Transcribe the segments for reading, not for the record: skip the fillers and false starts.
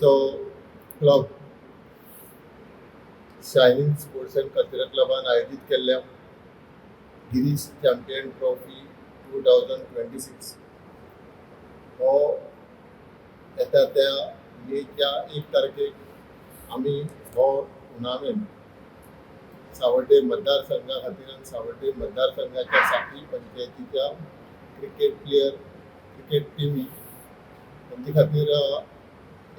गिरीशचो club shining sports and cultural क्लबान आयोजित केल्ल्या गिरीश चॅम्पियन ट्रॉफी 2026 हो येता त्या मेच्या 1 तारखेक आमी हो टुर्नामेंट सावर्डे मतदारसंघा खातीर आनी सावर्डे मतदारसंघाच्या साखळी पंचायतीच्या क्रिकेट टिमी हांचे खातीर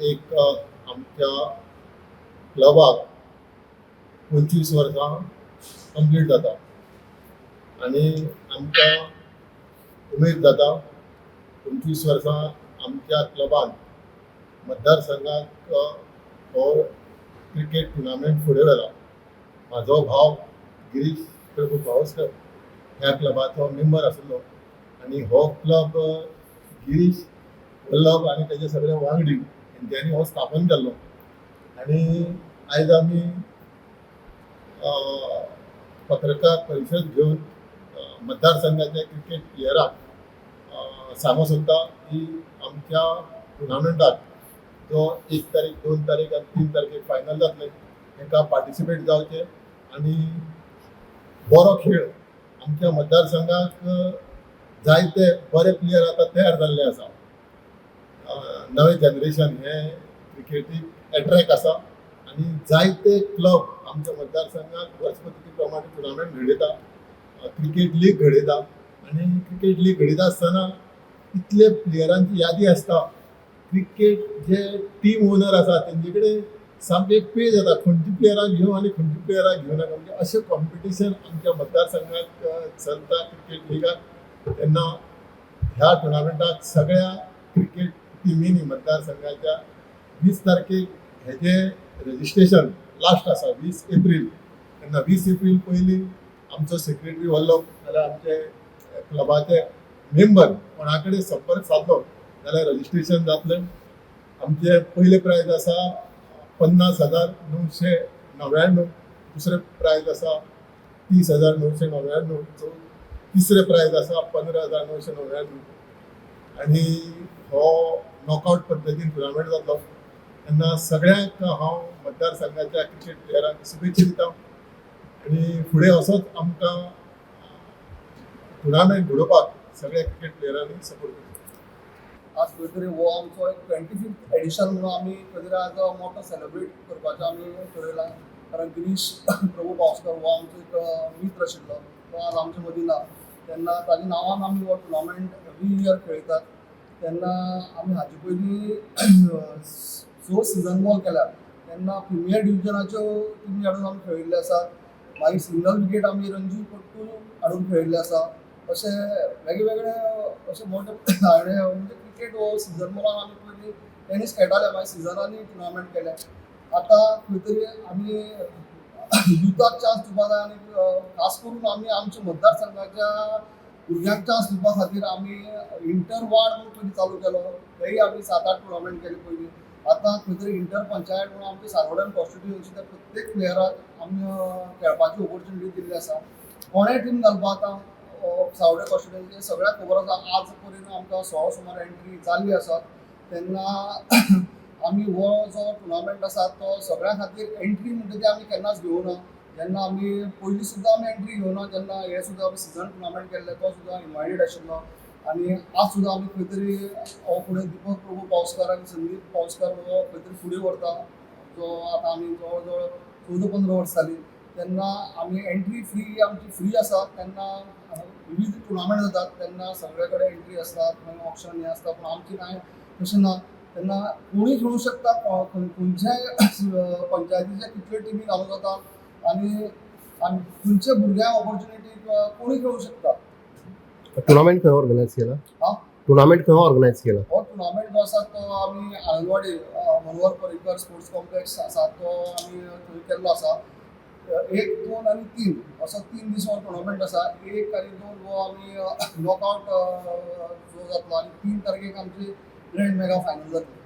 एक आमच्या क्लबाक 25 वर्सां कंप्लीट जाता आनी आमकां उमेद जाता 25 वर्सां आमच्या क्लबान मतदारसंघाक हो क्रिकेट टुर्नामेंट फुडें व्हेला. म्हाजो भाव गिरीश प्रभू पावसकर ह्या क्लबाचो मेंबर आशिल्लो आनी हो क्लब गिरीश वल्लभ आनी तेजे सगळे वांगडी हेंच्यांनी हो स्थापन केल्लो आनी आयज आमी पत्रकार परिशद घेवन मतदारसंघाच्या क्रिकेट प्लेयराक सांगूंक सोदता की आमच्या टुर्नामेंटाक जो 1 तारीख 2 तारीख आनी 3 तारखेक फायनल जातले ताका पार्टिसिपेट जावचे आनी बरो खेळ आमच्या मतदारसंघाक जायते बरे प्लेयर आतां तयार जाल्ले आसा. नवे जनरेशन हे क्रिकेटीक एट्रॅक्ट आसा आनी जायते क्लब आमच्या मतदारसंघात वर्सपती प्रमाणे टुर्नामेंट घडयता, क्रिकेट लीग घडयता आनी क्रिकेट लीग घडयता आसतना इतले प्लेयरांची यादी आसता. क्रिकेट जे टीम ओनर आसा तेंचे कडेन सामकें एक पेज येता खंयची प्लेयरां घेवं आनी खंयची प्लेयरां घेवं नाका म्हणजे अशें कॉम्पिटिशन आमच्या मतदारसंघात चलता क्रिकेट लिगात. तेन्ना ह्या टुर्नामेंटाक सगळ्या क्रिकेट टिमींनी मतदारसंघाच्या 20 तारखेक हेजे रजिस्ट्रेशन लास्ट आसा 20 एप्रील. तेन्ना 20 एप्रील पयलीं आमचो सेक्रेटरी वल्लभ नाल्यार आमचे क्लबाचे मेंबर कोणा कडेन संपर्क साधलो जाल्यार रजिस्ट्रेशन जातलें. आमचे पयले प्रायज आसा 50,999, दुसरे प्रायज आसा 30,999, तिसरे प्रायज आसा 15,999 आनी हो नॉकआउट पद्दतीन टुर्नामेंट जातलो. तेन्ना सगळ्यांक हांव मतदारसंघाच्या क्रिकेट प्लेयरांक शुभेच्छा दिता आनी फुडें असोच आमकां टुर्नामेंट घडोवपाक सगळ्या क्रिकेट प्लेयरांनी सपोर्ट करता. आज खंय तरी हो आमचो एक 25th एडिशन म्हणून आमी खंय तरी आज मोठो सेलिब्रेट करपाचें आमी ठरयलां. कारण गिरीश प्रभू पावसकर हो आमचो एक मित्र आशिल्लो, तो आज आमचे मदीं ना. तेन्ना ताच्या नांवान आमी हो टुर्नामेंट एवरी इयर खेळटात. तेन्ना आमी हाजे पयलीं 6 सिजन बॉल केल्यात. तेन्ना प्रिमियर डिविजनाच्यो टिमी हाडून आमी खेळिल्ले आसात. मागीर सिंगल विकेट आमी रणजी पट्टू हाडून खेळिल्ले आसा. अशे वेगवेगळे अशे मोठे म्हणजे क्रिकेट हो सिजन बॉलान आमी पयलीं टेनीस खेळटाले, मागीर सिजनांनी टुर्नामेंट केले. आतां खंय तरी आमी युथाक चान्स दिवपा जाय आनी खास करून आमी आमच्या मतदारसंघाच्या भुरग्यांक चान्स दिवपा खातीर आमी इंटर वार्ड म्हणून पयलीं चालू केलो. तेय आमी 7-8 टुर्नामेंट केले पयलीं. आतां खंय तरी इंटर पंचायत म्हणून आमच्या सावड्ड्यान कॉन्स्टिट्युएन्सीच्या प्रत्येक प्लेयराक आमी खेळपाची ऑपॉर्च्युनिटी दिल्ली आसा. कोणेय टीम घालपा आतां सावड्डे कॉन्स्टिट्युएन्सी सगळ्याक खबर आसा आज पर्यंत आमकां 100 सुमार एंट्री जाल्ली आसा. तेन्ना आमी हो जो टुर्नामेंट आसा तो सगळ्यां खातीर एंट्री म्हणटा ती आमी केन्नाच घेवना. जेन्ना आमी पयलीं सुद्दां आमी एंट्री घेवना, जेन्ना हे सुद्दां आमी सिजन टुर्नामेंट केल्ले तो सुद्दां इन्वायटेड आशिल्लो. आनी आज सुद्दां आमी खंय तरी हो फुडें दीपक प्रभू पावसकर आनी संदीप पावसकर हो खंय तरी फुडें व्हरता, जो आतां आमी जवळ जवळ 14-15 वर्सां जालीं. तेन्ना आमी एंट्री फ्री आमची फ्री आसा. तेन्ना विविध टुर्नामेंट जातात तेन्ना सगळे कडेन एंट्री आसतात, मागीर ऑप्शन हे आसता. पूण आमची कांय तशें ना. तेन्ना कोणूय खेळूं शकता, खंयच्याय पंचायतीचे कितल्यो टिमी घालूं जाता आनी खंयच्या भुरग्यांक ऑपॉर्च्युनिटी कोणूय खेळूं शकता. टुर्नामेंट खंय ऑर्गनायज केला? टुर्नामेंट खंय ऑर्गनायज केला? हो टुर्नामेंट जो आसा तो आमी आनंदवाडी मनोहर पर्रीकर स्पोर्ट्स कॉम्प्लेक्स आसा तो आमी थंय केल्लो आसा. 1, 2 आनी 3 असो 3 दीस हो टुर्नामेंट आसा. 1 आनी 2 हो आमी नॉकआउट जो जातलो आनी 3 तारखेक आमची ग्रँड मेगा फायनल जातली.